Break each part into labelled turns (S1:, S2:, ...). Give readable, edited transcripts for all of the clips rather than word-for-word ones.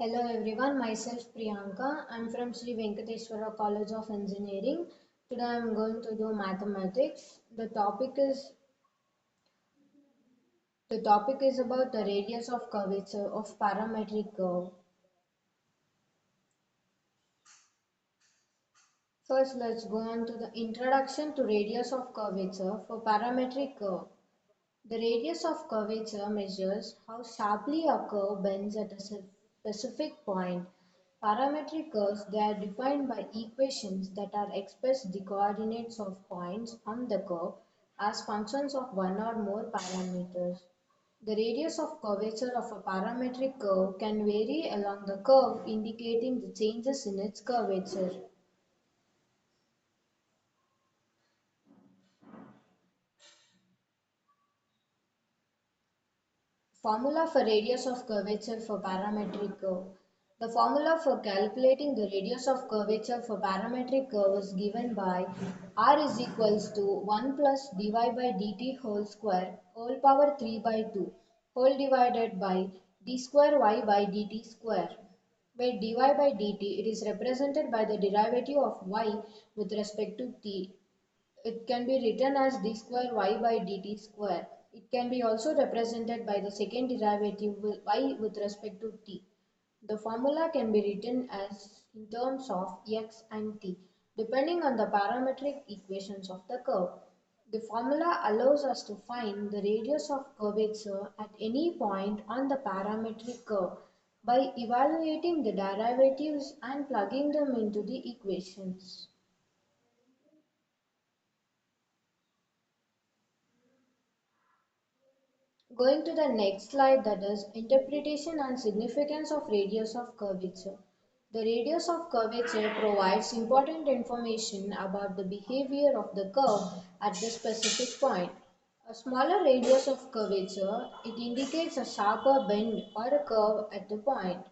S1: Hello everyone, myself Priyanka. I'm from Sri Venkateswara College of Engineering. Today I'm going to do mathematics. The topic is about the radius of curvature of parametric curve. First, let's go on to the introduction to radius of curvature for parametric curve. The radius of curvature measures how sharply a curve bends at a specific point. Parametric curves, they are defined by equations that are express the coordinates of points on the curve as functions of one or more parameters. The radius of curvature of a parametric curve can vary along the curve, indicating the changes in its curvature. Formula for radius of curvature for parametric curve. The formula for calculating the radius of curvature for parametric curve is given by r is equals to 1 plus dy by dt whole square whole power 3 by 2 whole divided by d square y by dt square, where dy by dt it is represented by the derivative of y with respect to t. It can be written as d square y by dt square. It can be also represented by the second derivative y with respect to t. The formula can be written as in terms of x and t, depending on the parametric equations of the curve. The formula allows us to find the radius of curvature at any point on the parametric curve by evaluating the derivatives and plugging them into the equations. Going to the next slide, that is interpretation and significance of radius of curvature. The radius of curvature provides important information about the behavior of the curve at the specific point. A smaller radius of curvature, it indicates a sharper bend or a curve at the point.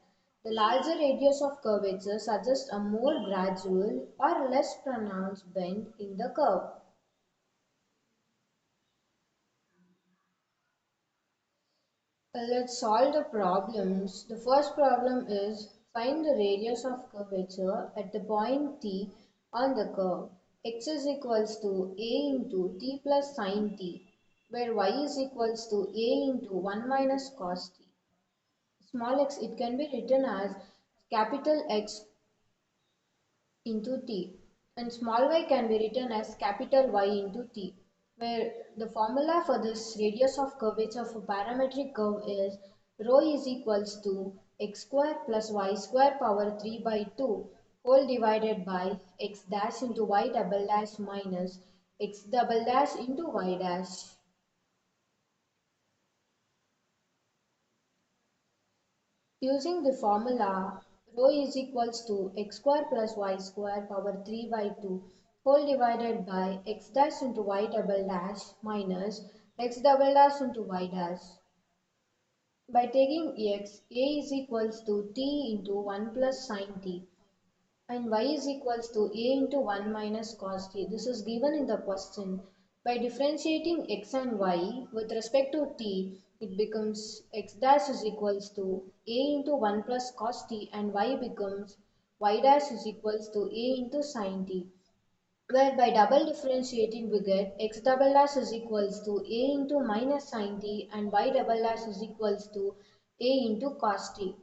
S1: The larger radius of curvature suggests a more gradual or less pronounced bend in the curve. Let's solve the problems. The first problem is find the radius of curvature at the point T on the curve. X is equals to a into t plus sine t, where y is equals to a into 1 minus cos t. Small x, it can be written as capital X into t, and small y can be written as capital Y into t, where the formula for this radius of curvature for parametric curve is rho is equals to x square plus y square power 3 by 2 whole divided by x dash into y double dash minus x double dash into y dash. Using the formula, rho is equals to x square plus y square power 3 by 2 whole divided by x dash into y double dash minus x double dash into y dash. By taking x, a is equals to t into 1 plus sine t and y is equals to a into 1 minus cos t. This is given in the question. By differentiating x and y with respect to t, it becomes x dash is equals to a into 1 plus cos t and y becomes y dash is equals to a into sin t. Where by double differentiating we get x double dash is equals to a into minus sin t and y double dash is equals to a into cos t.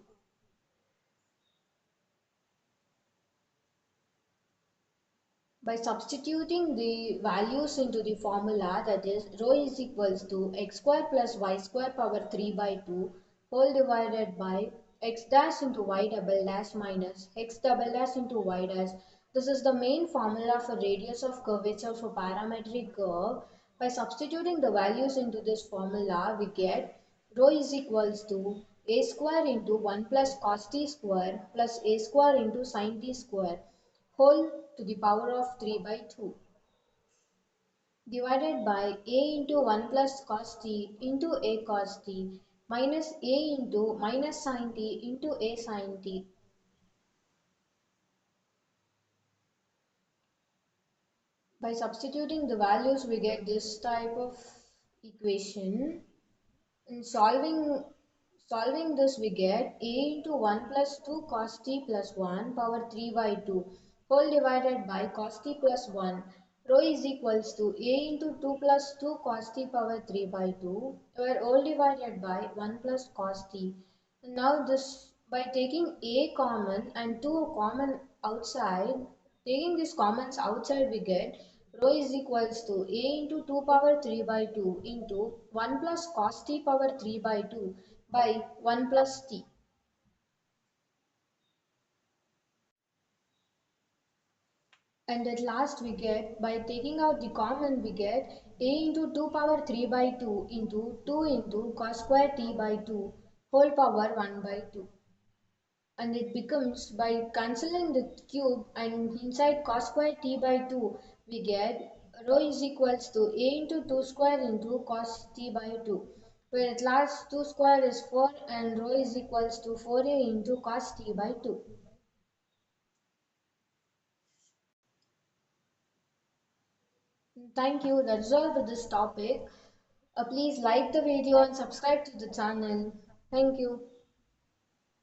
S1: By substituting the values into the formula, that is rho is equals to x square plus y square power 3 by 2 whole divided by x dash into y double dash minus x double dash into y dash. This is the main formula for radius of curvature for parametric curve. By substituting the values into this formula, we get rho is equals to a square into 1 plus cos t square plus a square into sin t square whole to the power of 3 by 2 divided by a into 1 plus cos t into a cos t minus a into minus sin t into a sin t. By substituting the values, we get this type of equation. In Solving this we get a into 1 plus 2 cos t plus 1 power 3 by 2 whole divided by cos t plus 1 rho is equals to a into 2 plus 2 cos t power 3 by 2 where whole divided by 1 plus cos t. Now this by taking a common and 2 common outside, taking these commons outside we get rho is equals to a into 2 power 3 by 2 into 1 plus cos t power 3 by 2 by 1 plus t. And at last we get, by taking out the common we get a into 2 power 3 by 2 into 2 into cos square t by 2 whole power 1 by 2. And it becomes, by cancelling the cube and inside cos square t by 2 we get rho is equals to a into 2 square into cos t by 2, where at last 2 square is 4 and rho is equals to 4a into cos t by 2. Thank you. That's all for this topic. Please like the video and subscribe to the channel. Thank you.